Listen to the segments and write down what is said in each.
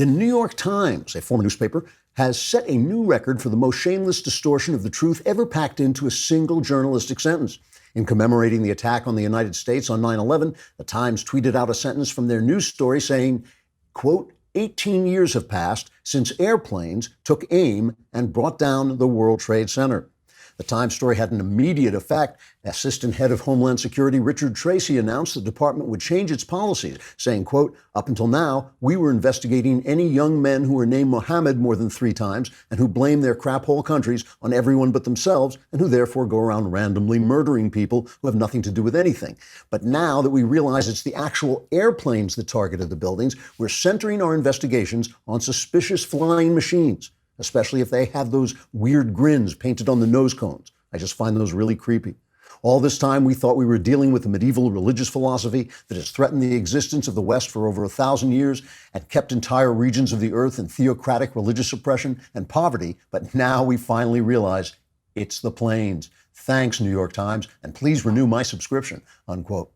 The New York Times, a former newspaper, has set a new record for the most shameless distortion of the truth ever packed into a single journalistic sentence. In commemorating the attack on the United States on 9/11, the Times tweeted out a sentence from their news story saying, quote, 18 years have passed since airplanes took aim and brought down the World Trade Center. The Times story had an immediate effect. Assistant Head of Homeland Security Richard Tracy announced the department would change its policies, saying, quote, up until now, we were investigating any young men who were named Mohammed more than 3 times and who blame their crap hole countries on everyone but themselves and who therefore go around randomly murdering people who have nothing to do with anything. But now that we realize it's the actual airplanes that targeted the buildings, we're centering our investigations on suspicious flying machines, especially if they have those weird grins painted on the nose cones. I just find those really creepy. All this time, we thought we were dealing with a medieval religious philosophy that has threatened the existence of the West for over 1,000 years and kept entire regions of the earth in theocratic religious oppression and poverty. But now we finally realize it's the planes. Thanks, New York Times, and please renew my subscription, unquote.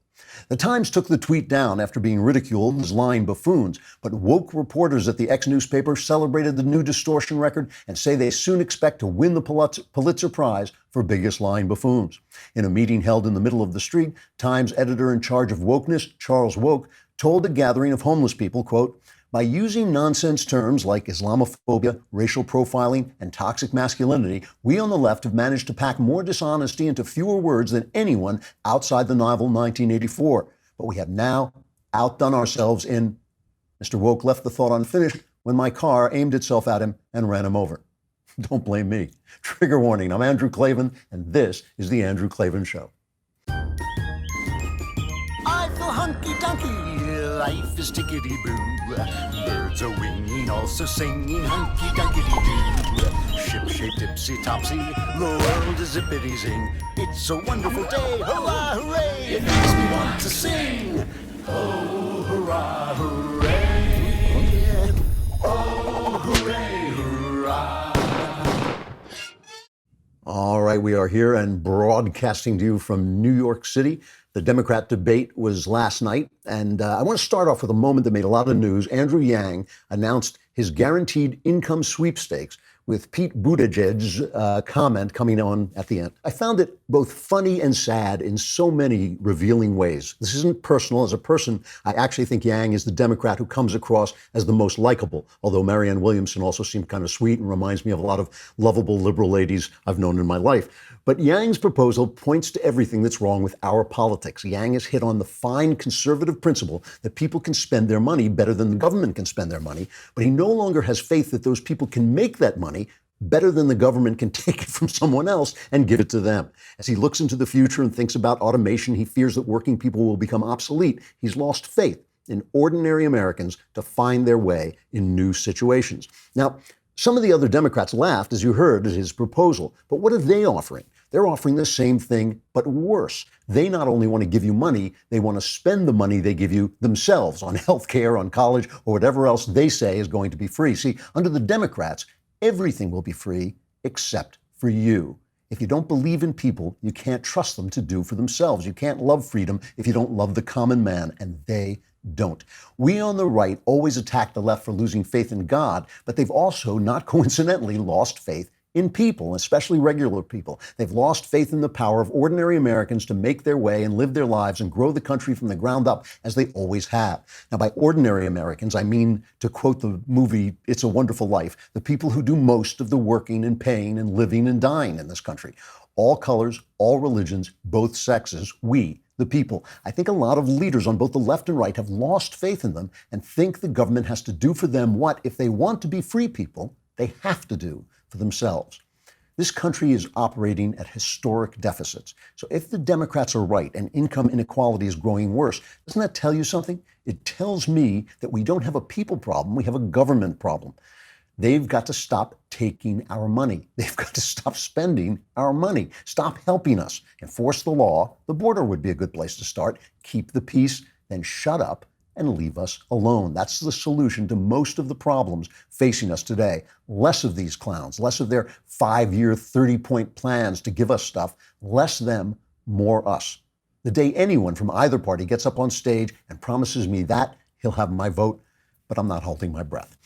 The Times took the tweet down after being ridiculed as lying buffoons, but woke reporters at the ex-newspaper celebrated the new distortion record and say they soon expect to win the Pulitzer Prize for biggest lying buffoons. In a meeting held in the middle of the street, Times editor in charge of wokeness, Charles Woke, told a gathering of homeless people, quote, by using nonsense terms like Islamophobia, racial profiling, and toxic masculinity, we on the left have managed to pack more dishonesty into fewer words than anyone outside the novel 1984. But we have now outdone ourselves in... Mr. Woke left the thought unfinished when my car aimed itself at him and ran him over. Don't blame me. Trigger warning, I'm Andrew Klavan, and this is The Andrew Klavan Show. I feel hunky-dunky, life is tickety-boo. Birds are winging, also singing hunky-dunky-doo. Ship-shaped, tipsy-topsy, the world is zippity-zing. It's a wonderful day, hurrah, hooray! It makes me want to sing. Oh, hurrah, hooray! Oh, hooray, hurrah! All right, we are here and broadcasting to you from New York City. The Democrat debate was last night, and I want to start off with a moment that made a lot of news. Andrew Yang announced his guaranteed income sweepstakes with Pete Buttigieg's comment coming on at the end. I found it both funny and sad in so many revealing ways. This isn't personal. As a person, I actually think Yang is the Democrat who comes across as the most likable, although Marianne Williamson also seemed kind of sweet and reminds me of a lot of lovable liberal ladies I've known in my life. But Yang's proposal points to everything that's wrong with our politics. Yang has hit on the fine conservative principle that people can spend their money better than the government can spend their money, but he no longer has faith that those people can make that money better than the government can take it from someone else and give it to them. As he looks into the future and thinks about automation, he fears that working people will become obsolete. He's lost faith in ordinary Americans to find their way in new situations. Now, some of the other Democrats laughed, as you heard, at his proposal. But what are they offering? They're offering the same thing, but worse. They not only want to give you money, they want to spend the money they give you themselves on health care, on college, or whatever else they say is going to be free. See, under the Democrats, everything will be free except for you. If you don't believe in people, you can't trust them to do for themselves. You can't love freedom if you don't love the common man, and they don't. We on the right always attack the left for losing faith in God, but they've also, not coincidentally, lost faith in people, especially regular people. They've lost faith in the power of ordinary Americans to make their way and live their lives and grow the country from the ground up, as they always have. Now, by ordinary Americans, I mean, to quote the movie It's a Wonderful Life, the people who do most of the working and paying and living and dying in this country. All colors, all religions, both sexes, we, the people. I think a lot of leaders on both the left and right have lost faith in them and think the government has to do for them what, if they want to be free people, they have to do for themselves. This country is operating at historic deficits. So if the Democrats are right and income inequality is growing worse, doesn't that tell you something? It tells me that we don't have a people problem, we have a government problem. They've got to stop taking our money. They've got to stop spending our money. Stop helping us. Enforce the law. The border would be a good place to start. Keep the peace, then shut up and leave us alone. That's the solution to most of the problems facing us today. Less of these clowns, less of their 5-year, 30-point plans to give us stuff, less them, more us. The day anyone from either party gets up on stage and promises me that, he'll have my vote, but I'm not holding my breath.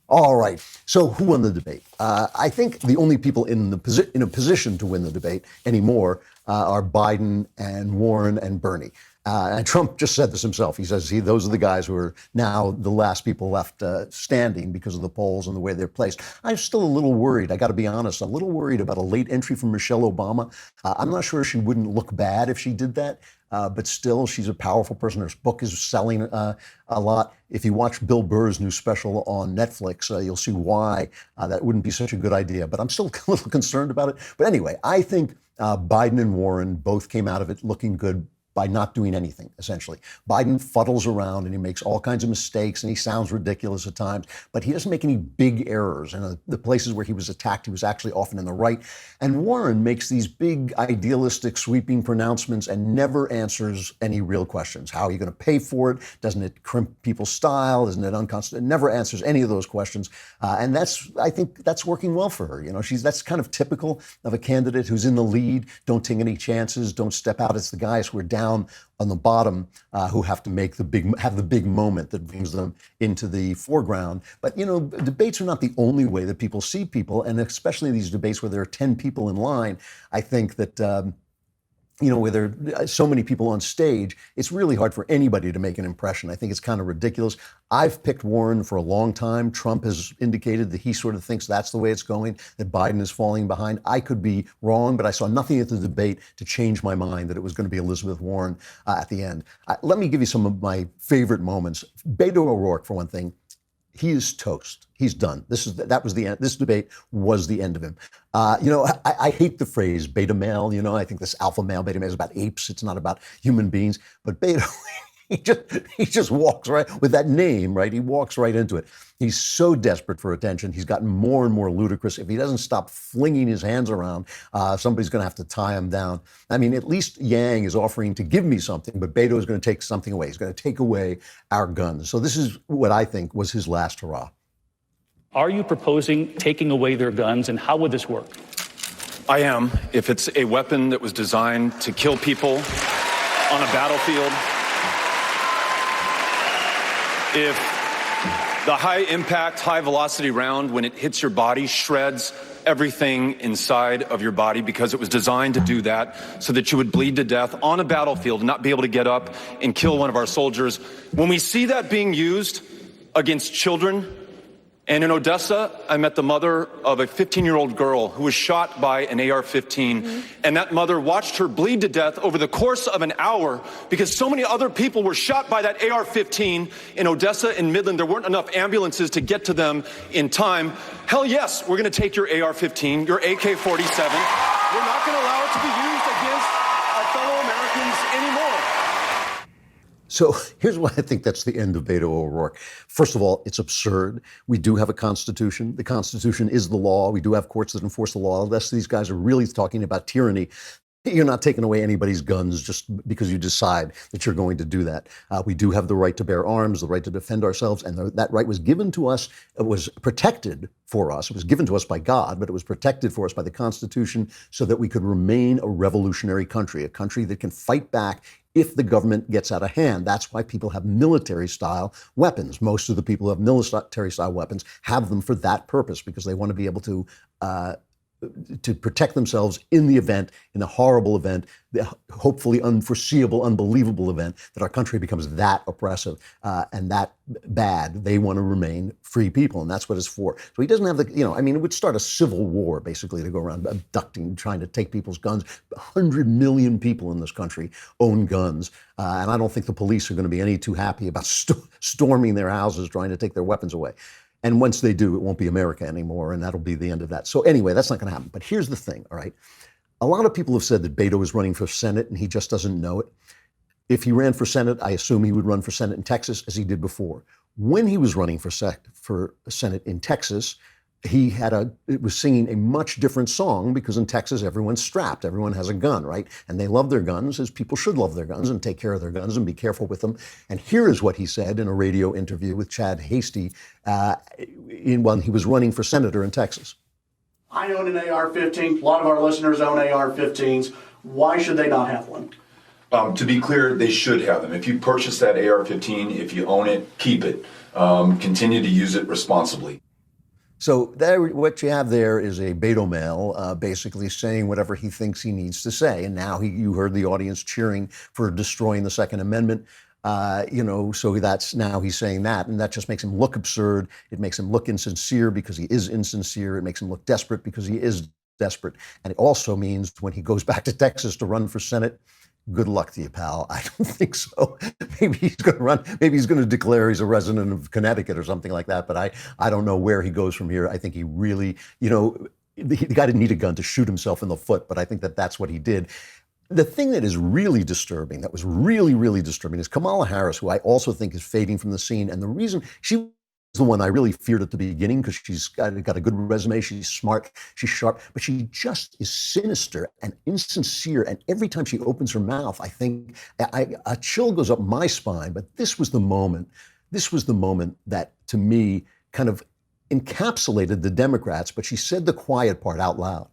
All right. So who won the debate? I think the only people in a position to win the debate anymore are Biden and Warren and Bernie. And Trump just said this himself. He says those are the guys who are now the last people left standing because of the polls and the way they're placed. I'm still a little worried. I got to be honest. A little worried about a late entry from Michelle Obama. I'm not sure she wouldn't look bad if she did that. But still, she's a powerful person. Her book is selling a lot. If you watch Bill Burr's new special on Netflix, you'll see why that wouldn't be such a good idea. But I'm still a little concerned about it. But anyway, I think Biden and Warren both came out of it looking good by not doing anything, essentially. Biden fuddles around and he makes all kinds of mistakes and he sounds ridiculous at times, but he doesn't make any big errors. And the places where he was attacked, he was actually often in the right. And Warren makes these big, idealistic, sweeping pronouncements and never answers any real questions. How are you going to pay for it? Doesn't it crimp people's style? Isn't it unconstitutional? It never answers any of those questions. And I think that's working well for her. You know, that's kind of typical of a candidate who's in the lead. Don't take any chances. Don't step out. It's the guys who are down on the bottom who have to have the big moment that brings them into the foreground. But, you know, debates are not the only way that people see people. And especially these debates where there are 10 people in line, I think that, you know, where there are so many people on stage, it's really hard for anybody to make an impression. I think it's kind of ridiculous. I've picked Warren for a long time. Trump has indicated that he sort of thinks that's the way it's going, that Biden is falling behind. I could be wrong, but I saw nothing at the debate to change my mind that it was going to be Elizabeth Warren at the end. Let me give you some of my favorite moments. Beto O'Rourke, for one thing. He is toast. He's done. That was the end. This debate was the end of him. You know, I hate the phrase beta male. You know, I think this alpha male, beta male is about apes. It's not about human beings. But Beto, he just walks right with that name, right? He walks right into it. He's so desperate for attention. He's gotten more and more ludicrous. If he doesn't stop flinging his hands around, somebody's going to have to tie him down. I mean, at least Yang is offering to give me something, but Beto is going to take something away. He's going to take away our guns. So this is what I think was his last hurrah. Are you proposing taking away their guns, and how would this work? I am, if it's a weapon that was designed to kill people on a battlefield. If the high impact, high velocity round, when it hits your body, shreds everything inside of your body because it was designed to do that so that you would bleed to death on a battlefield and not be able to get up and kill one of our soldiers. When we see that being used against children, and in Odessa, I met the mother of a 15-year-old girl who was shot by an AR-15, and that mother watched her bleed to death over the course of an hour because so many other people were shot by that AR-15 in Odessa and Midland. There weren't enough ambulances to get to them in time. Hell yes, we're going to take your AR-15, your AK-47. We're not going to allow it to be used against our fellow Americans anymore. So here's why I think that's the end of Beto O'Rourke. First of all, it's absurd. We do have a constitution. The constitution is the law. We do have courts that enforce the law. Unless these guys are really talking about tyranny, you're not taking away anybody's guns just because you decide that you're going to do that. We do have the right to bear arms, the right to defend ourselves, and that right was given to us. It was protected for us. It was given to us by God, but it was protected for us by the Constitution so that we could remain a revolutionary country, a country that can fight back if the government gets out of hand. That's why people have military-style weapons. Most of the people who have military-style weapons have them for that purpose because they want to be able to protect themselves in the event, in a horrible event, the hopefully unforeseeable, unbelievable event that our country becomes that oppressive and that bad. They want to remain free people, and that's what it's for. So he doesn't have the, you know, I mean, it would start a civil war, basically, to go around abducting, trying to take people's guns. 100 million people in this country own guns, and I don't think the police are going to be any too happy about storming their houses, trying to take their weapons away. And once they do, it won't be America anymore, and that'll be the end of that. So anyway, that's not going to happen. But here's the thing, all right? A lot of people have said that Beto is running for Senate, and he just doesn't know it. If he ran for Senate, I assume he would run for Senate in Texas, as he did before. When he was running for Senate in Texas, it was singing a much different song because in Texas, everyone's strapped. Everyone has a gun, right? And they love their guns, as people should love their guns and take care of their guns and be careful with them. And here is what he said in a radio interview with Chad Hasty when he was running for senator in Texas. I own an AR-15. A lot of our listeners own AR-15s. Why should they not have one? To be clear, they should have them. If you purchase that AR-15, if you own it, keep it. continue to use it responsibly. So there, what you have there is a beta male basically saying whatever he thinks he needs to say. And now you heard the audience cheering for destroying the Second Amendment. So that's now he's saying that, and that just makes him look absurd. It makes him look insincere because he is insincere. It makes him look desperate because he is desperate. And it also means when he goes back to Texas to run for Senate, good luck to you, pal. I don't think so. Maybe he's going to run. Maybe he's going to declare he's a resident of Connecticut or something like that. But I don't know where he goes from here. I think he really, the guy didn't need a gun to shoot himself in the foot, but I think that's what he did. The thing that is really disturbing, that was really, really disturbing, is Kamala Harris, who I also think is fading from the scene. And the reason she was the one I really feared at the beginning because she's got a good resume, she's smart, she's sharp, but she just is sinister and insincere. And every time she opens her mouth, I think a chill goes up my spine. But this was the moment that, to me, kind of encapsulated the Democrats, but she said the quiet part out loud.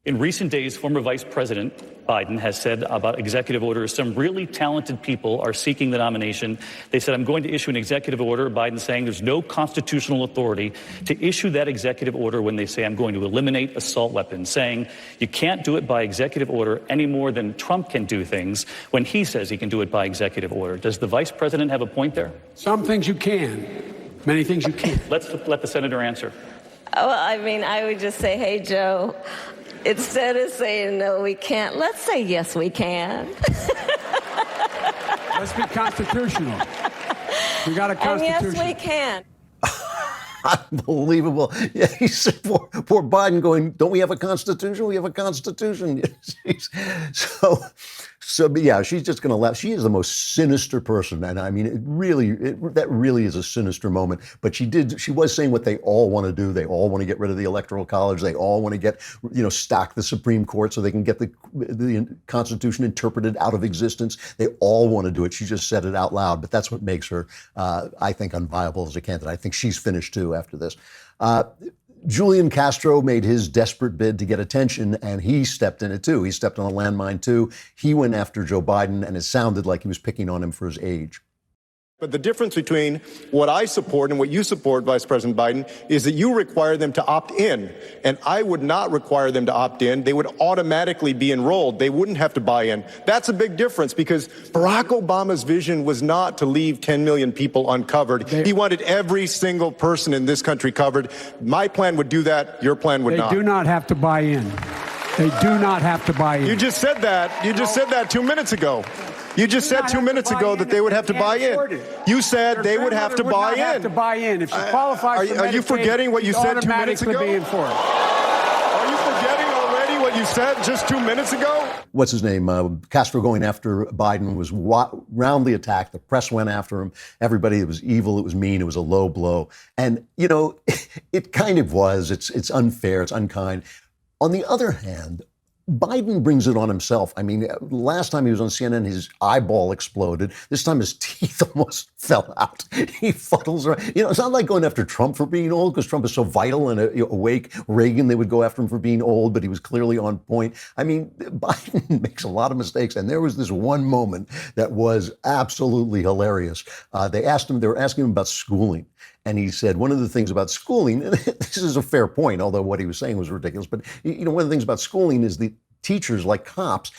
In recent days, former Vice President Biden has said about executive orders, some really talented people are seeking the nomination. They said, I'm going to issue an executive order. Biden saying there's no constitutional authority to issue that executive order when they say I'm going to eliminate assault weapons, saying you can't do it by executive order any more than Trump can do things when he says he can do it by executive order. Does the Vice President have a point there? Some things you can, many things you can't. Let's let the Senator answer. Well, I would just say, hey, Joe, instead of saying, no, we can't, let's say, yes, we can. Let's be constitutional. We got a constitution. And yes, we can. Unbelievable. Yeah, he said, poor Biden going, don't we have a constitution? We have a constitution. But yeah, she's just going to laugh. She is the most sinister person. And I mean, that really is a sinister moment. But she was saying what they all want to do. They all want to get rid of the Electoral College. They all want to stack the Supreme Court so they can get the Constitution interpreted out of existence. They all want to do it. She just said it out loud. But that's what makes her, I think, unviable as a candidate. I think she's finished too after this. Julian Castro made his desperate bid to get attention, and he stepped in it too. He stepped on a landmine too. He went after Joe Biden, and it sounded like he was picking on him for his age. But the difference between what I support and what you support, Vice President Biden, is that you require them to opt in. And I would not require them to opt in. They would automatically be enrolled. They wouldn't have to buy in. That's a big difference because Barack Obama's vision was not to leave 10 million people uncovered. He wanted every single person in this country covered. My plan would do that. Your plan would not. They do not have to buy in. They do not have to buy in. You just said that. You just said that 2 minutes ago. You just said 2 minutes ago that they would have to buy in. You said they would have to buy in. Have to buy in. If she qualifies for Medicaid, are you forgetting what you said 2 minutes ago? Be in for it. Are you forgetting already what you said just 2 minutes ago? What's his name? Castro going after Biden was roundly attacked. The press went after him. Everybody, it was evil. It was mean. It was a low blow. And, it kind of was. It's unfair. It's unkind. On the other hand, Biden brings it on himself. I mean, last time he was on CNN, his eyeball exploded. This time his teeth almost fell out. He fuddles around. It's not like going after Trump for being old because Trump is so vital and awake. Reagan, they would go after him for being old, but he was clearly on point. I mean, Biden makes a lot of mistakes. And there was this one moment that was absolutely hilarious. They were asking him about schooling. And he said, one of the things about schooling, and this is a fair point, although what he was saying was ridiculous, but one of the things about schooling is the teachers, like cops,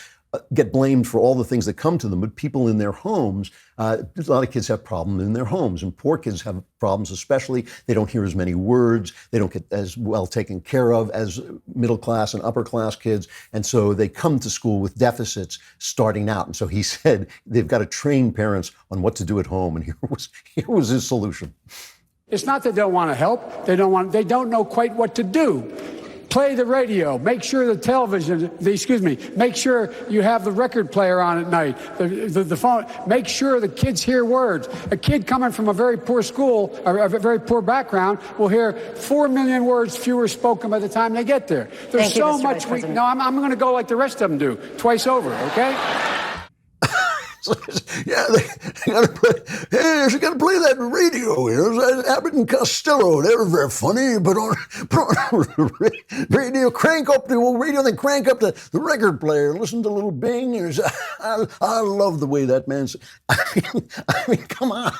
get blamed for all the things that come to them, but people in their homes, a lot of kids have problems in their homes, and poor kids have problems especially. They don't hear as many words. They don't get as well taken care of as middle class and upper class kids. And so they come to school with deficits starting out. And so he said they've got to train parents on what to do at home. And here was his solution. It's not that they don't want to help. They don't know quite what to do. Play the radio. Make sure the television, make sure you have the record player on at night, the phone. Make sure the kids hear words. A kid coming from a very poor school, or a very poor background, will hear 4 million words fewer spoken by the time they get there. There's so much. No, I'm going to go like the rest of them do, twice over, okay? Yeah, they gotta play. Hey, you gotta play that radio. You know, Abbott and Costello. They're very funny, but on radio, crank up the old radio, then crank up the record player. Listen to little Bing. I love the way that man's. I mean, come on.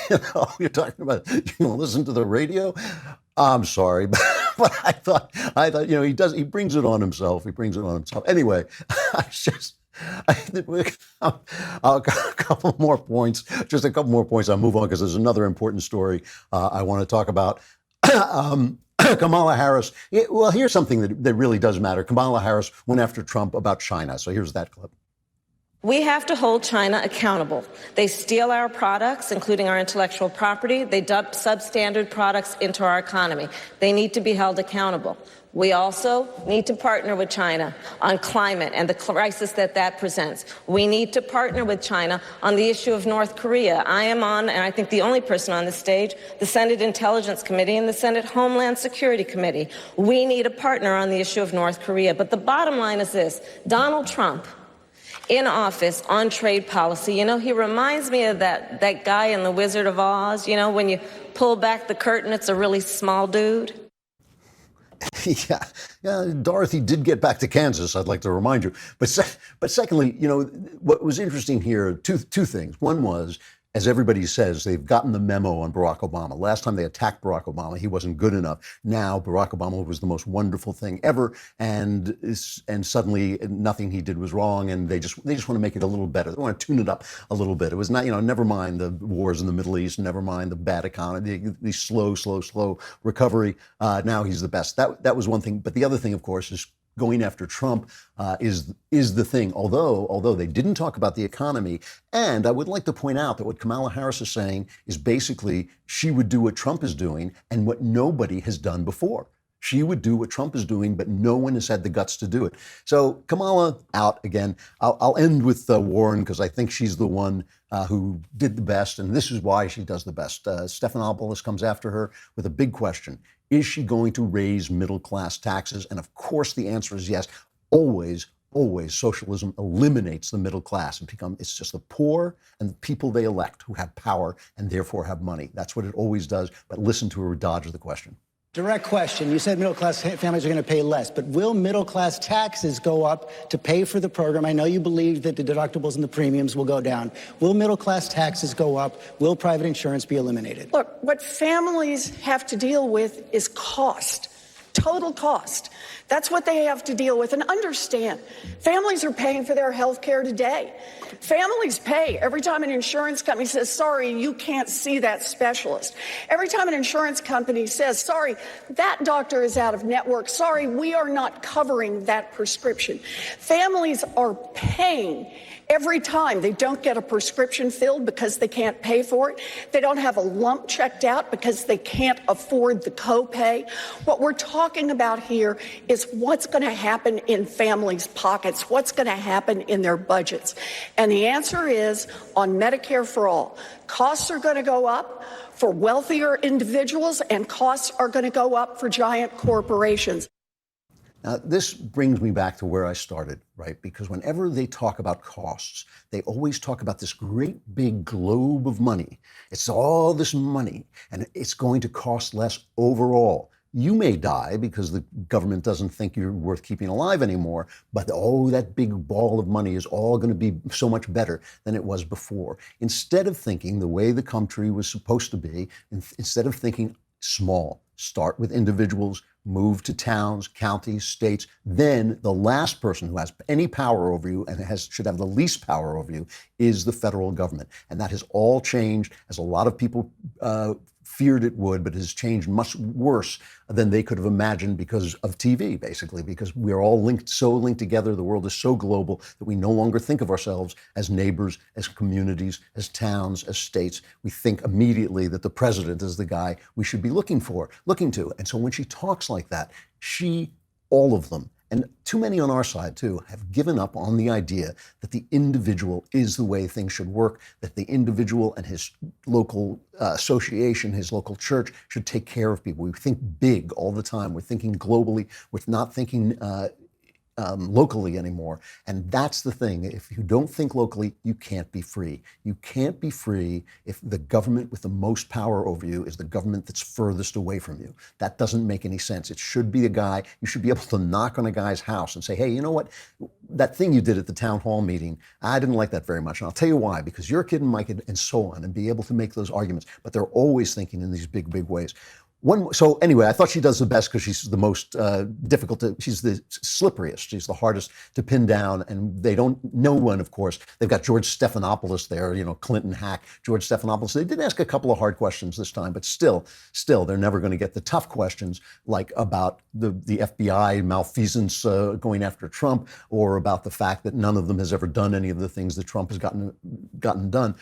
You know, you're talking about listen to the radio. I'm sorry, but I thought, he brings it on himself. Anyway, a couple more points. Just a couple more points. I'll move on because there's another important story I want to talk about. Kamala Harris. Well, here's something that really does matter. Kamala Harris went after Trump about China. So here's that clip. We have to hold China accountable. They steal our products, including our intellectual property. They dump substandard products into our economy. They need to be held accountable. We also need to partner with China on climate and the crisis that presents. We need to partner with China on the issue of North Korea. I am on, and I think the only person on the stage, the Senate Intelligence Committee and the Senate Homeland Security Committee. We need a partner on the issue of North Korea. But the bottom line is this: Donald Trump, in office on trade policy, he reminds me of that guy in The Wizard of Oz. When you pull back the curtain, it's a really small dude. Yeah, Dorothy did get back to Kansas, I'd like to remind you. But secondly, what was interesting here, two things. One was, as everybody says, they've gotten the memo on Barack Obama. Last time they attacked Barack Obama, he wasn't good enough. Now Barack Obama was the most wonderful thing ever, and suddenly nothing he did was wrong, and they just want to make it a little better. They want to tune it up a little bit. It was not, never mind the wars in the Middle East, never mind the bad economy, the slow recovery. Now he's the best. That was one thing. But the other thing, of course, is going after Trump is the thing, although they didn't talk about the economy. And I would like to point out that what Kamala Harris is saying is basically she would do what Trump is doing and what nobody has done before. She would do what Trump is doing, but no one has had the guts to do it. So Kamala out again. I'll end with Warren because I think she's the one who did the best, and this is why she does the best. Stephanopoulos comes after her with a big question. Is she going to raise middle-class taxes? And of course, the answer is yes. Always socialism eliminates the middle class. It's just the poor and the people they elect who have power and therefore have money. That's what it always does. But listen to her dodge the question. Direct question. You said middle-class families are going to pay less, but will middle-class taxes go up to pay for the program? I know you believe that the deductibles and the premiums will go down. Will middle-class taxes go up? Will private insurance be eliminated? Look, what families have to deal with is cost, total cost. That's what they have to deal with. And understand, families are paying for their health care today. Families pay every time an insurance company says, sorry, you can't see that specialist. Every time an insurance company says, sorry, that doctor is out of network. Sorry, we are not covering that prescription. Families are paying every time they don't get a prescription filled because they can't pay for it. They don't have a lump checked out because they can't afford the copay. What we're talking about here is what's going to happen in families' pockets, what's going to happen in their budgets. And the answer is on Medicare for All. Costs are going to go up for wealthier individuals, and costs are going to go up for giant corporations. Now, this brings me back to where I started, right? Because whenever they talk about costs, they always talk about this great big globe of money. It's all this money, and it's going to cost less overall. You may die because the government doesn't think you're worth keeping alive anymore, but that big ball of money is all going to be so much better than it was before. Instead of thinking the way the country was supposed to be, instead of thinking small, start with individuals, move to towns, counties, states, then the last person who has any power over you and should have the least power over you is the federal government. And that has all changed, as a lot of people feared it would, but has changed much worse than they could have imagined because of TV, basically, because we're all linked together. The world is so global that we no longer think of ourselves as neighbors, as communities, as towns, as states. We think immediately that the president is the guy we should be looking to. And so when she talks like that, all of them, and too many on our side, too, have given up on the idea that the individual is the way things should work, that the individual and his local association, his local church should take care of people. We think big all the time. We're thinking globally. We're not thinking locally anymore. And that's the thing. If you don't think locally, you can't be free. You can't be free if the government with the most power over you is the government that's furthest away from you. That doesn't make any sense. It should be a guy, you should be able to knock on a guy's house and say, hey, you know what? That thing you did at the town hall meeting, I didn't like that very much. And I'll tell you why, because you're a kid and my kid and so on, and be able to make those arguments. But they're always thinking in these big, big ways. So anyway, I thought she does the best because she's the most difficult she's the slipperiest. She's the hardest to pin down. And they don't, no one, of course, they've got George Stephanopoulos there, Clinton hack, George Stephanopoulos. They did ask a couple of hard questions this time, but still, they're never going to get the tough questions like about the FBI malfeasance going after Trump, or about the fact that none of them has ever done any of the things that Trump has gotten done.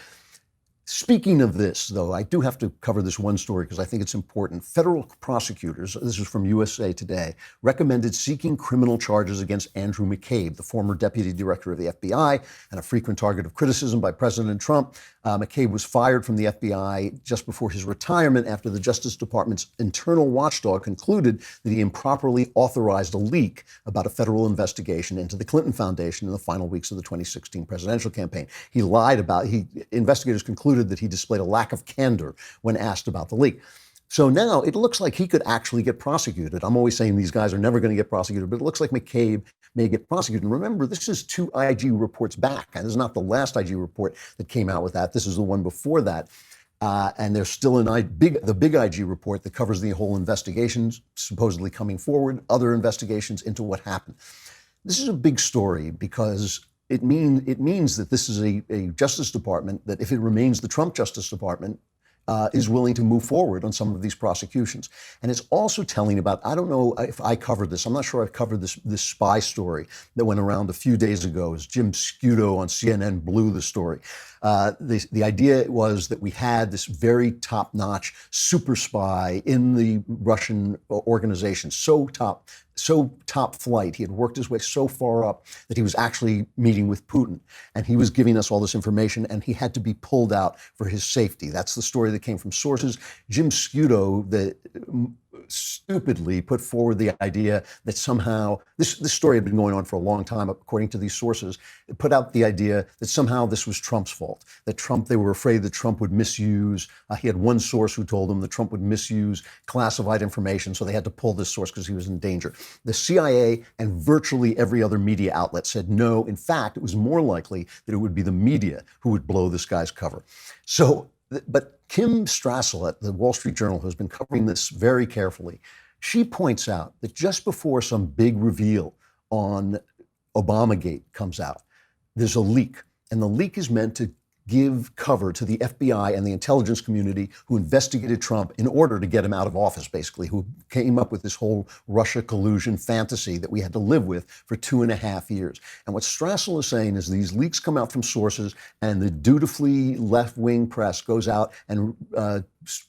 Speaking of this, though, I do have to cover this one story because I think it's important. Federal prosecutors, this is from USA Today, recommended seeking criminal charges against Andrew McCabe, the former deputy director of the FBI and a frequent target of criticism by President Trump. McCabe was fired from the FBI just before his retirement after the Justice Department's internal watchdog concluded that he improperly authorized a leak about a federal investigation into the Clinton Foundation in the final weeks of the 2016 presidential campaign. He lied about, investigators concluded that he displayed a lack of candor when asked about the leak. So now it looks like he could actually get prosecuted. I'm always saying these guys are never going to get prosecuted, but it looks like McCabe may get prosecuted. And remember, this is 2 IG reports back. And this is not the last IG report that came out with that. This is the one before that. And there's still the big IG report that covers the whole investigations supposedly coming forward, other investigations into what happened. This is a big story because it means that this is a Justice Department that, if it remains the Trump Justice Department, is willing to move forward on some of these prosecutions. And it's also telling about, I don't know if I covered this, I'm not sure I've covered this spy story that went around a few days ago as Jim Scudo on CNN blew the story. The idea was that we had this very top-notch super spy in the Russian organization, so top flight. He had worked his way so far up that he was actually meeting with Putin. And he was giving us all this information, and he had to be pulled out for his safety. That's the story that came from sources. Jim Scudo, stupidly put forward the idea that somehow, this story had been going on for a long time, according to these sources, it put out the idea that somehow this was Trump's fault, that they were afraid that Trump would misuse, he had one source who told him that Trump would misuse classified information, so they had to pull this source because he was in danger. The CIA and virtually every other media outlet said no. In fact, it was more likely that it would be the media who would blow this guy's cover. But Kim Strassel at the Wall Street Journal, who's been covering this very carefully, she points out that just before some big reveal on Obamagate comes out, there's a leak. And the leak is meant to give cover to the FBI and the intelligence community who investigated Trump in order to get him out of office, basically, who came up with this whole Russia collusion fantasy that we had to live with for 2.5 years. And what Strassel is saying is these leaks come out from sources, and the dutifully left-wing press goes out and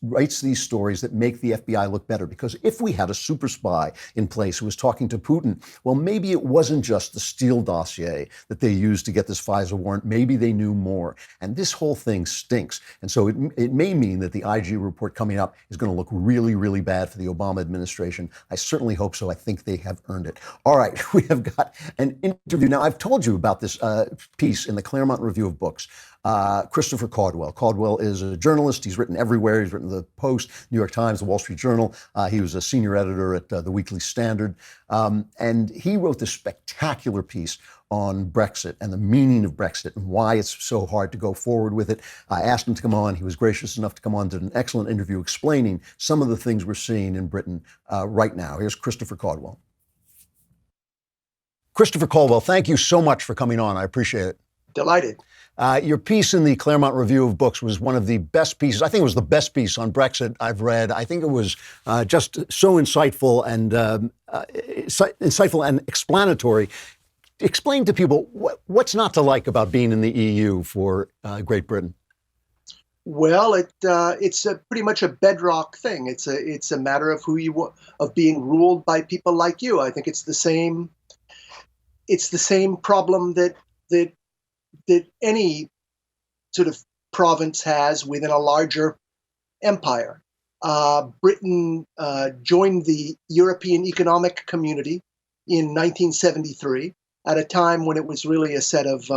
writes these stories that make the FBI look better. Because if we had a super spy in place who was talking to Putin, well, maybe it wasn't just the Steele dossier that they used to get this FISA warrant. Maybe they knew more. And this whole thing stinks. And so it may mean that the IG report coming up is going to look really, really bad for the Obama administration. I certainly hope so. I think they have earned it. All right, we have got an interview. Now, I've told you about this piece in the Claremont Review of Books. Christopher Caldwell. Caldwell is a journalist. He's written everywhere. He's written the Post, New York Times, the Wall Street Journal. He was a senior editor at the Weekly Standard. And he wrote this spectacular piece on Brexit and the meaning of Brexit and why it's so hard to go forward with it. I asked him to come on. He was gracious enough to come on, did an excellent interview explaining some of the things we're seeing in Britain right now. Here's Christopher Caldwell. Christopher Caldwell, thank you so much for coming on. I appreciate it. Delighted. Your piece in the Claremont Review of Books was one of the best pieces. I think it was the best piece on Brexit I've read. I think it was just so insightful and explanatory. Explain to people what's not to like about being in the EU for Great Britain. Well, it's pretty much a bedrock thing. It's a matter of of being ruled by people like you. I think it's the same problem that any sort of province has within a larger empire. Britain joined the European Economic Community in 1973 at a time when it was really a set of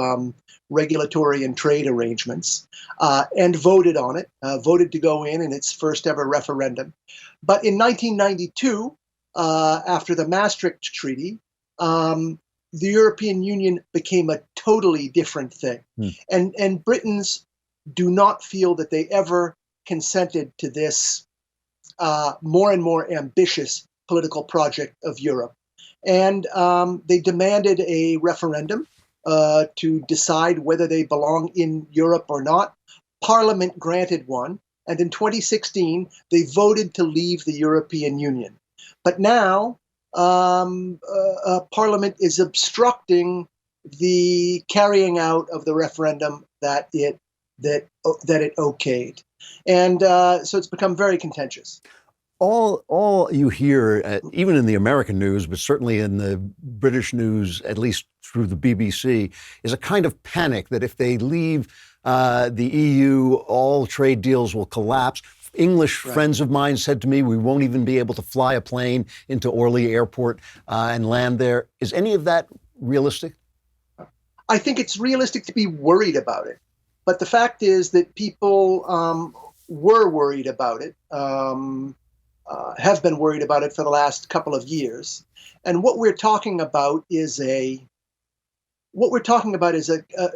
regulatory and trade arrangements, and voted on it, voted to go in its first ever referendum. But in 1992, after the Maastricht Treaty, the European Union became a totally different thing. And Britons do not feel that they ever consented to this more and more ambitious political project of Europe. And they demanded a referendum to decide whether they belong in Europe or not. Parliament granted one. And in 2016, they voted to leave the European Union. But now, Parliament is obstructing the carrying out of the referendum that it okayed. And so it's become very contentious. All you hear, even in the American news, but certainly in the British news, at least through the BBC, is a kind of panic that if they leave the EU, all trade deals will collapse. English friends of mine said to me, we won't even be able to fly a plane into Orly Airport and land there. Is any of that realistic? I think it's realistic to be worried about it. But the fact is that people were worried about it, have been worried about it for the last couple of years. And what we're talking about is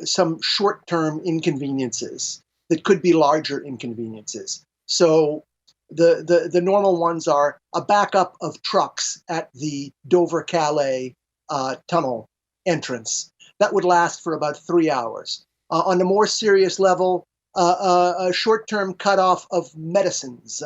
some short-term inconveniences that could be larger inconveniences. So the normal ones are a backup of trucks at the Dover-Calais tunnel entrance. That would last for about 3 hours. On a more serious level, a short-term cutoff of medicines,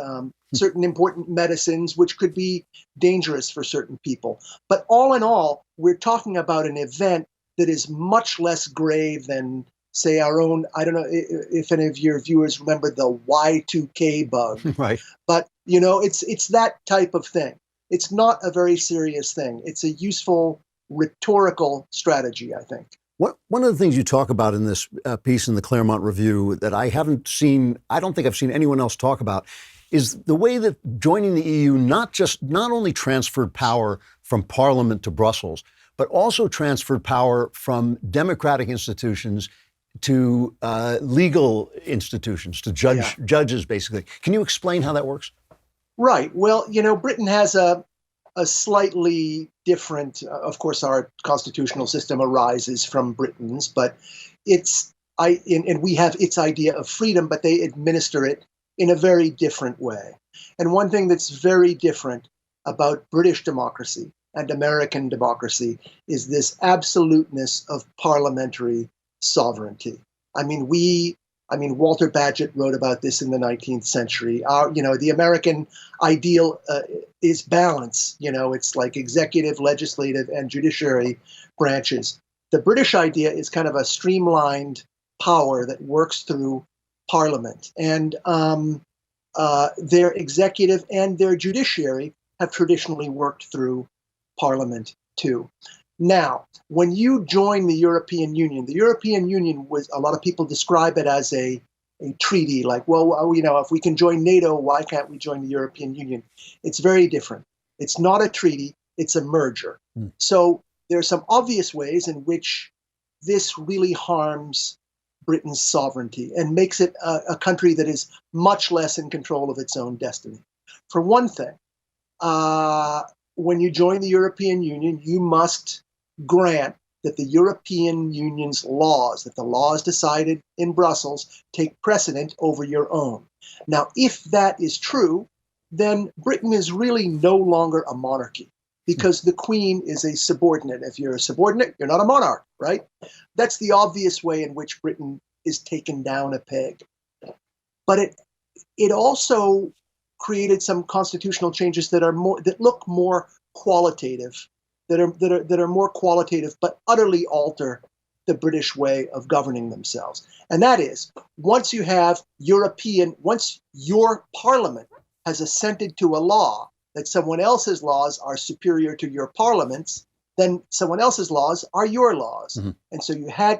certain important medicines, which could be dangerous for certain people. But all in all, we're talking about an event that is much less grave than, say, our own, I don't know if any of your viewers remember the Y2K bug. Right. But, it's that type of thing. It's not a very serious thing. It's a useful rhetorical strategy, I think. One of the things you talk about in this piece in the Claremont Review that I don't think I've seen anyone else talk about, is the way that joining the EU not only transferred power from Parliament to Brussels, but also transferred power from democratic institutions to legal institutions, to judges, basically. Can you explain how that works? Right. Well, Britain has a slightly different, of course, our constitutional system arises from Britain's, but and we have its idea of freedom, but they administer it in a very different way. And one thing that's very different about British democracy and American democracy is this absoluteness of parliamentary sovereignty. Walter Bagehot wrote about this in the 19th century. The American ideal is balance. It's like executive, legislative, and judiciary branches. The British idea is kind of a streamlined power that works through Parliament. And their executive and their judiciary have traditionally worked through Parliament too. Now, when you join the European Union was, a lot of people describe it as a treaty, like, if we can join NATO, why can't we join the European Union? It's very different. It's not a treaty, it's a merger. So there are some obvious ways in which this really harms Britain's sovereignty and makes it a country that is much less in control of its own destiny. For one thing, when you join the European Union, you must grant that the European Union's laws, that the laws decided in Brussels, take precedent over your own. Now, if that is true, then Britain is really no longer a monarchy because the Queen is a subordinate. If you're a subordinate, you're not a monarch, right? That's the obvious way in which Britain is taken down a peg. But it also created some constitutional changes that look more qualitative, that are more qualitative, but utterly alter the British way of governing themselves. And that is, once your Parliament has assented to a law that someone else's laws are superior to your Parliament's, then someone else's laws are your laws. Mm-hmm. And so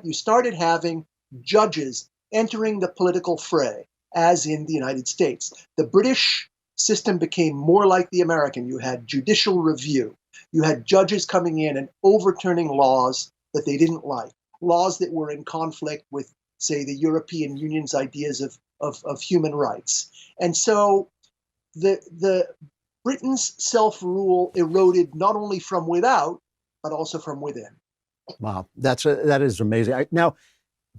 you started having judges entering the political fray, as in the United States. The British system became more like the American. You had judicial review. You had judges coming in and overturning laws that they didn't like, laws that were in conflict with, say, the European Union's ideas of human rights. And so the Britain's self-rule eroded not only from without, but also from within. Wow, that is amazing. Now,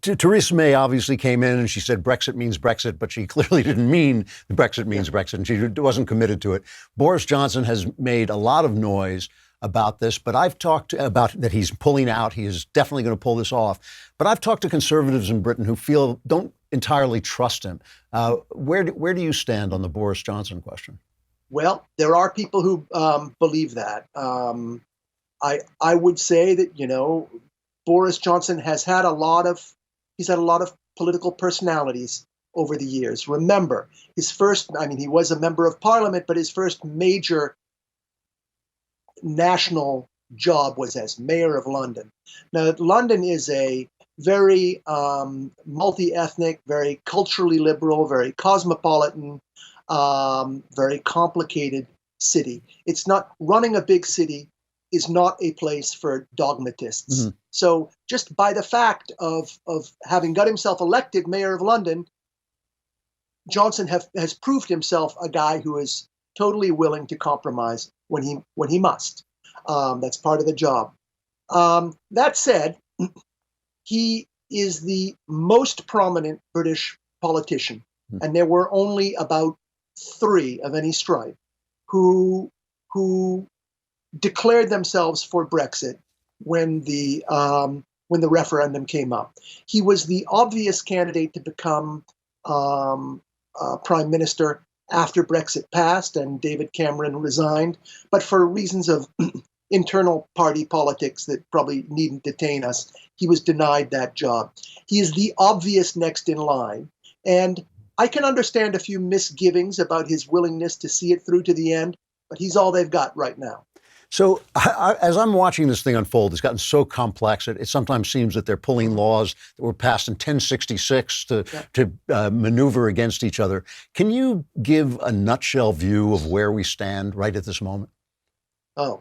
Theresa May obviously came in and she said Brexit means Brexit, but she clearly didn't mean Brexit means Brexit, and she wasn't committed to it. Boris Johnson has made a lot of noise about this, but I've talked about that he's pulling out. He is definitely going to pull this off. But I've talked to conservatives in Britain who don't entirely trust him. Where do you stand on the Boris Johnson question? Well, there are people who believe that. I would say that, Boris Johnson has had a lot of political personalities over the years. Remember, he was a member of parliament, but his first major national job was as mayor of London. Now, London is a very multi-ethnic, very culturally liberal, very cosmopolitan, very complicated city. It's not running a big city is not a place for dogmatists. Mm-hmm. So just by the fact of having got himself elected mayor of London, Johnson has proved himself a guy who is totally willing to compromise when he must. That's part of the job. That said, he is the most prominent British politician, and there were only about 3 of any stripe who declared themselves for Brexit when the referendum came up. He was the obvious candidate to become prime minister after Brexit passed and David Cameron resigned, but for reasons of internal party politics that probably needn't detain us, he was denied that job. He is the obvious next in line, and I can understand a few misgivings about his willingness to see it through to the end, but he's all they've got right now. So as I'm watching this thing unfold, it's gotten so complex. It sometimes seems that they're pulling laws that were passed in 1066 to maneuver against each other. Can you give a nutshell view of where we stand right at this moment? Oh,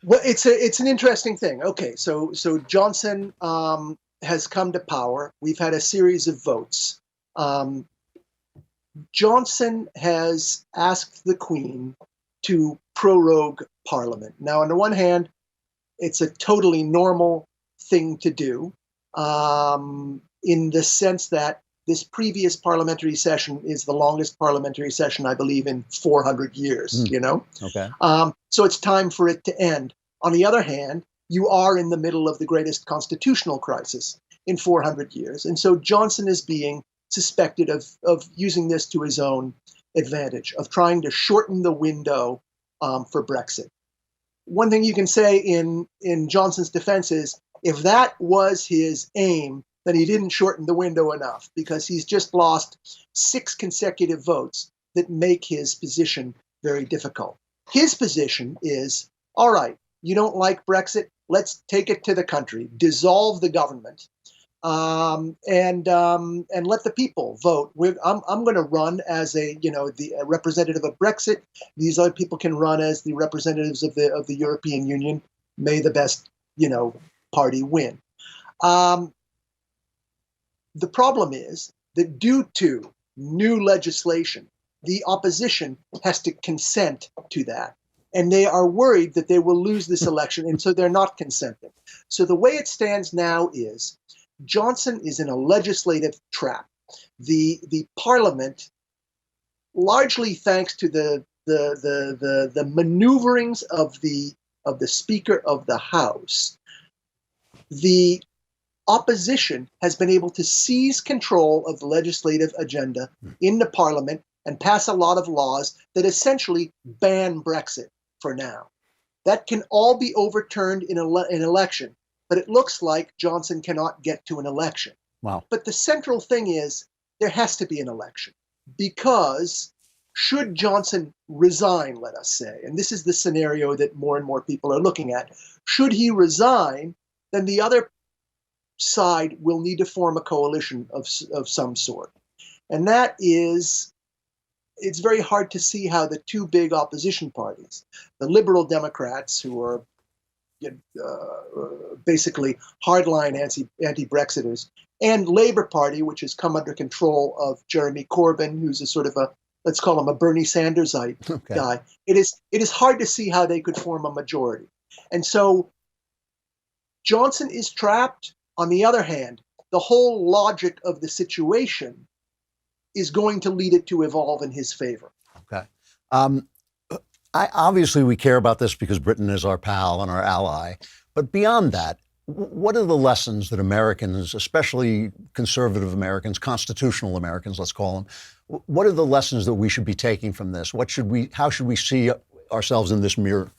well, it's an interesting thing. Okay, so Johnson has come to power. We've had a series of votes. Johnson has asked the Queen to prorogue Parliament. Now, on the one hand, it's a totally normal thing to do in the sense that this previous parliamentary session is the longest parliamentary session, I believe, in 400 years, Okay. So it's time for it to end. On the other hand, you are in the middle of the greatest constitutional crisis in 400 years. And so Johnson is being suspected of using this to his own advantage, of trying to shorten the window for Brexit. One thing you can say in Johnson's defense is, if that was his aim, then he didn't shorten the window enough, because he's just lost 6 consecutive votes that make his position very difficult. His position is, all right, you don't like Brexit, let's take it to the country, dissolve the government, and let the people vote. I'm going to run as the representative of Brexit. These other people can run as the representatives of the European Union. May the best party win. The problem is that due to new legislation, the opposition has to consent to that. And they are worried that they will lose this election, and so they're not consenting. So the way it stands now is Johnson is in a legislative trap. The Parliament, largely thanks to the maneuverings of the Speaker of the House, the opposition has been able to seize control of the legislative agenda in the Parliament and pass a lot of laws that essentially ban Brexit for now. That can all be overturned in an election, but it looks like Johnson cannot get to an election. Wow. But the central thing is there has to be an election, because should Johnson resign, let us say, and this is the scenario that more and more people are looking at, should he resign, then the other side will need to form a coalition of some sort. And that is it's very hard to see how the two big opposition parties, the Liberal Democrats, who are basically hardline anti-Brexiters, and Labour Party, which has come under control of Jeremy Corbyn, who's a sort of a, let's call him a Bernie Sandersite guy. It is hard to see how they could form a majority. And so Johnson is trapped. On the other hand, the whole logic of the situation is going to lead it to evolve in his favor. Okay. Obviously, we care about this because Britain is our pal and our ally. But beyond that, what are the lessons that Americans, especially conservative Americans, constitutional Americans, let's call them, what are the lessons that we should be taking from this? How should we see ourselves in this mirror?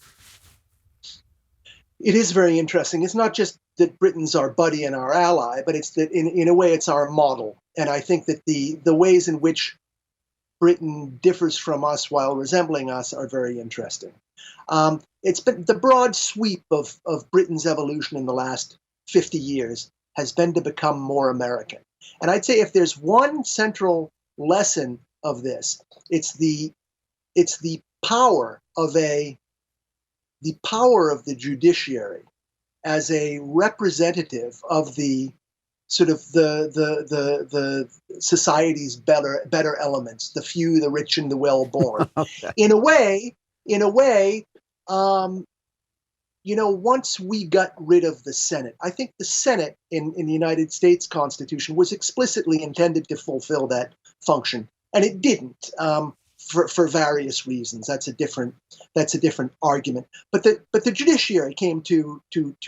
It is very interesting. It's not just that Britain's our buddy and our ally, but it's that in a way it's our model. And I think that the ways in which Britain differs from us while resembling us are very interesting. It's been the broad sweep of Britain's evolution in the last 50 years has been to become more American. And I'd say if there's one central lesson of this, it's the power of the judiciary as a representative of the sort of the society's better elements, the few, the rich, and the well-born. Okay. In a way, once we got rid of the Senate, I think the Senate in the United States Constitution was explicitly intended to fulfill that function, and it didn't. For various reasons. That's a different argument. But the judiciary came to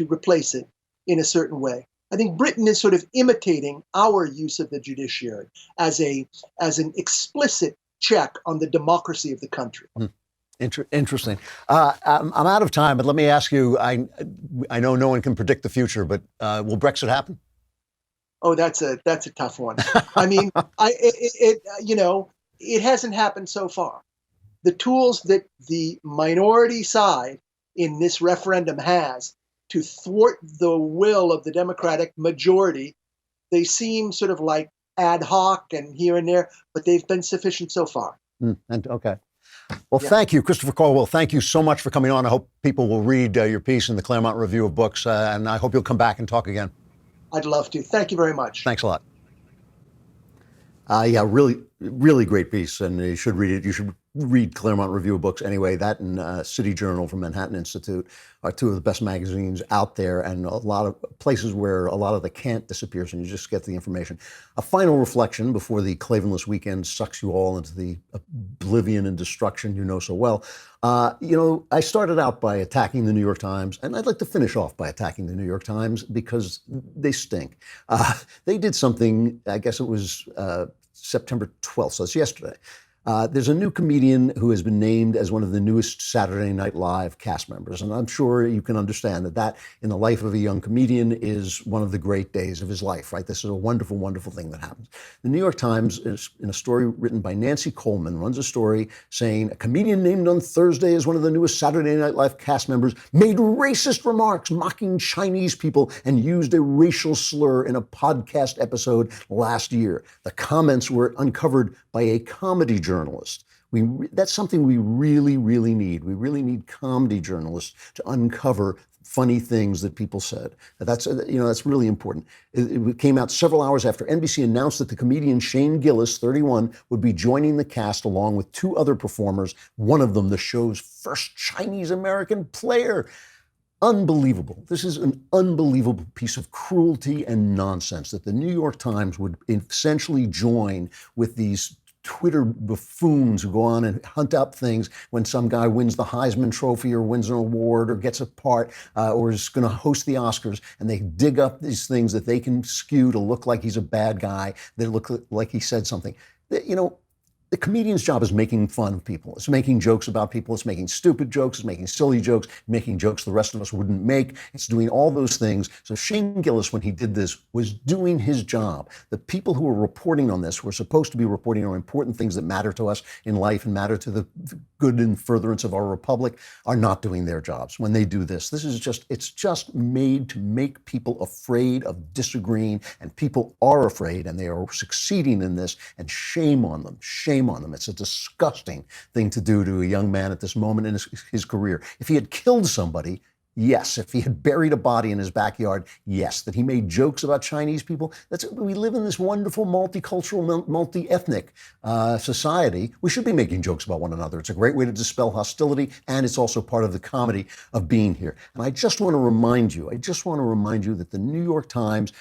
replace it in a certain way. I think Britain is sort of imitating our use of the judiciary as an explicit check on the democracy of the country. Interesting. I'm out of time, but let me ask you. I know no one can predict the future, but will Brexit happen? Oh, that's a tough one. I mean, it hasn't happened so far. The tools that the minority side in this referendum has to thwart the will of the Democratic majority, they seem sort of like ad hoc and here and there, but they've been sufficient so far. Okay. Well, Thank you, Christopher Caldwell. Thank you so much for coming on. I hope people will read your piece in the Claremont Review of Books, and I hope you'll come back and talk again. I'd love to. Thank you very much. Thanks a lot. Really, really great piece, and you should read it. You should read Claremont Review of Books anyway. That and City Journal from Manhattan Institute are two of the best magazines out there, and a lot of places where a lot of the cant disappears, and you just get the information. A final reflection before the Klavanless weekend sucks you all into the oblivion and destruction you know so well. I started out by attacking the New York Times, and I'd like to finish off by attacking the New York Times because they stink. They did something, I guess it was September 12th, so it's yesterday. There's a new comedian who has been named as one of the newest Saturday Night Live cast members. And I'm sure you can understand that in the life of a young comedian is one of the great days of his life, right? This is a wonderful, wonderful thing that happens. The New York Times, in a story written by Nancy Coleman, runs a story saying a comedian named on Thursday as one of the newest Saturday Night Live cast members made racist remarks mocking Chinese people and used a racial slur in a podcast episode last year. The comments were uncovered by a comedy journalist. That's something we really, really need. We really need comedy journalists to uncover funny things that people said. That's really important. It came out several hours after NBC announced that the comedian Shane Gillis, 31, would be joining the cast along with two other performers, one of them the show's first Chinese-American player. Unbelievable. This is an unbelievable piece of cruelty and nonsense that the New York Times would essentially join with these Twitter buffoons who go on and hunt up things when some guy wins the Heisman Trophy or wins an award or gets a part or is going to host the Oscars, and they dig up these things that they can skew to look like he's a bad guy, that look like he said something. The comedian's job is making fun of people. It's making jokes about people. It's making stupid jokes. It's making silly jokes, making jokes the rest of us wouldn't make. It's doing all those things. So Shane Gillis, when he did this, was doing his job. The people who are reporting on this, who are supposed to be reporting on important things that matter to us in life and matter to the good and furtherance of our republic, are not doing their jobs when they do this. It's just made to make people afraid of disagreeing, and people are afraid, and they are succeeding in this, and shame on them. Shame shame on them. It's a disgusting thing to do to a young man at this moment in his career. If he had killed somebody, yes. If he had buried a body in his backyard, yes. That he made jokes about Chinese people, we live in this wonderful multicultural, multi-ethnic society. We should be making jokes about one another. It's a great way to dispel hostility, and it's also part of the comedy of being here. And I just want to remind you that the New York Times,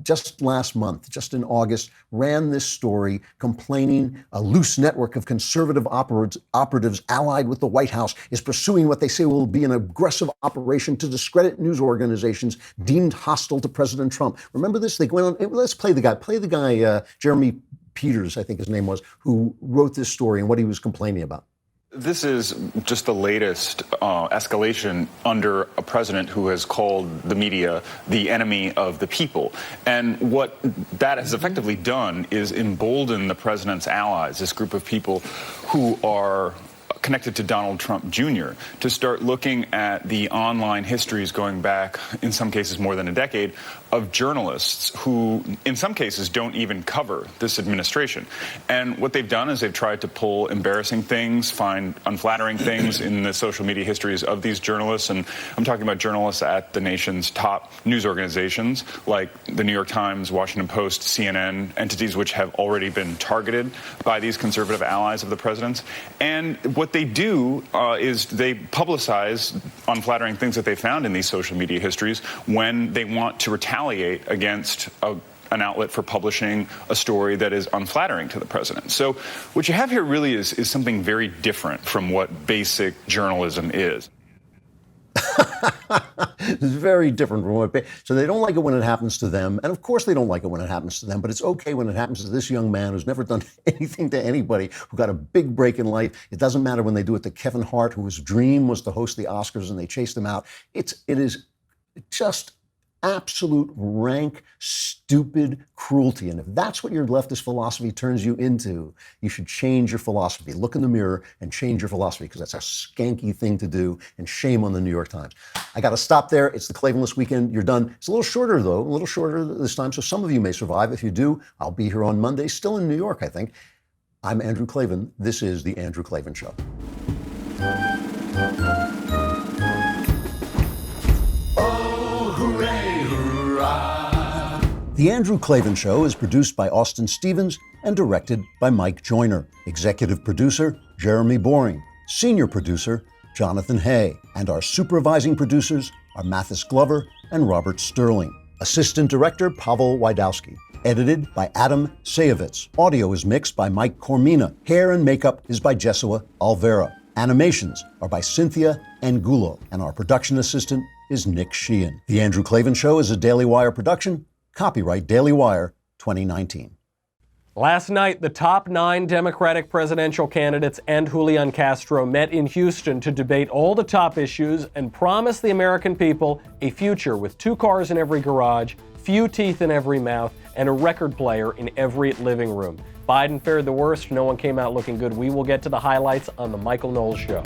just last month, just in August, ran this story complaining a loose network of conservative operatives allied with the White House is pursuing what they say will be an aggressive operation to discredit news organizations deemed hostile to President Trump. Remember this? They went on. Let's play the guy, Jeremy Peters, I think his name was, who wrote this story and what he was complaining about. This is just the latest escalation under a president who has called the media the enemy of the people. And what that has effectively done is embolden the president's allies, this group of people who are connected to Donald Trump Jr., to start looking at the online histories going back, in some cases more than a decade, of journalists who, in some cases, don't even cover this administration. And what they've done is they've tried to pull embarrassing things, find unflattering things in the social media histories of these journalists. And I'm talking about journalists at the nation's top news organizations, like the New York Times, Washington Post, CNN, entities which have already been targeted by these conservative allies of the president's. And what they do is they publicize unflattering things that they found in these social media histories when they want to retaliate against an outlet for publishing a story that is unflattering to the president. So what you have here really is something very different from what basic journalism is. It's very different from what. So they don't like it when it happens to them, and of course they don't like it when it happens to them. But it's okay when it happens to this young man who's never done anything to anybody, who got a big break in life. It doesn't matter when they do it to Kevin Hart, whose dream was to host the Oscars, and they chased him out. It is just absolute rank, stupid cruelty. And if that's what your leftist philosophy turns you into, you should change your philosophy. Look in the mirror and change your philosophy, because that's a skanky thing to do, and shame on the New York Times. I got to stop there. It's the Klavanless Weekend. You're done. It's a little shorter, though, a little shorter this time, so some of you may survive. If you do, I'll be here on Monday, still in New York, I think. I'm Andrew Klavan. This is The Andrew Klavan Show. The Andrew Klavan Show is produced by Austin Stevens and directed by Mike Joyner. Executive producer, Jeremy Boring. Senior producer, Jonathan Hay. And our supervising producers are Mathis Glover and Robert Sterling. Assistant director, Pavel Wydowski. Edited by Adam Sayevitz. Audio is mixed by Mike Cormina. Hair and makeup is by Jesua Alvera. Animations are by Cynthia Angulo. And our production assistant is Nick Sheehan. The Andrew Klavan Show is a Daily Wire production. Copyright Daily Wire 2019. Last night, the top 9 Democratic presidential candidates and Julian Castro met in Houston to debate all the top issues and promise the American people a future with 2 cars in every garage, few teeth in every mouth, and a record player in every living room. Biden fared the worst. No one came out looking good. We will get to the highlights on The Michael Knowles Show.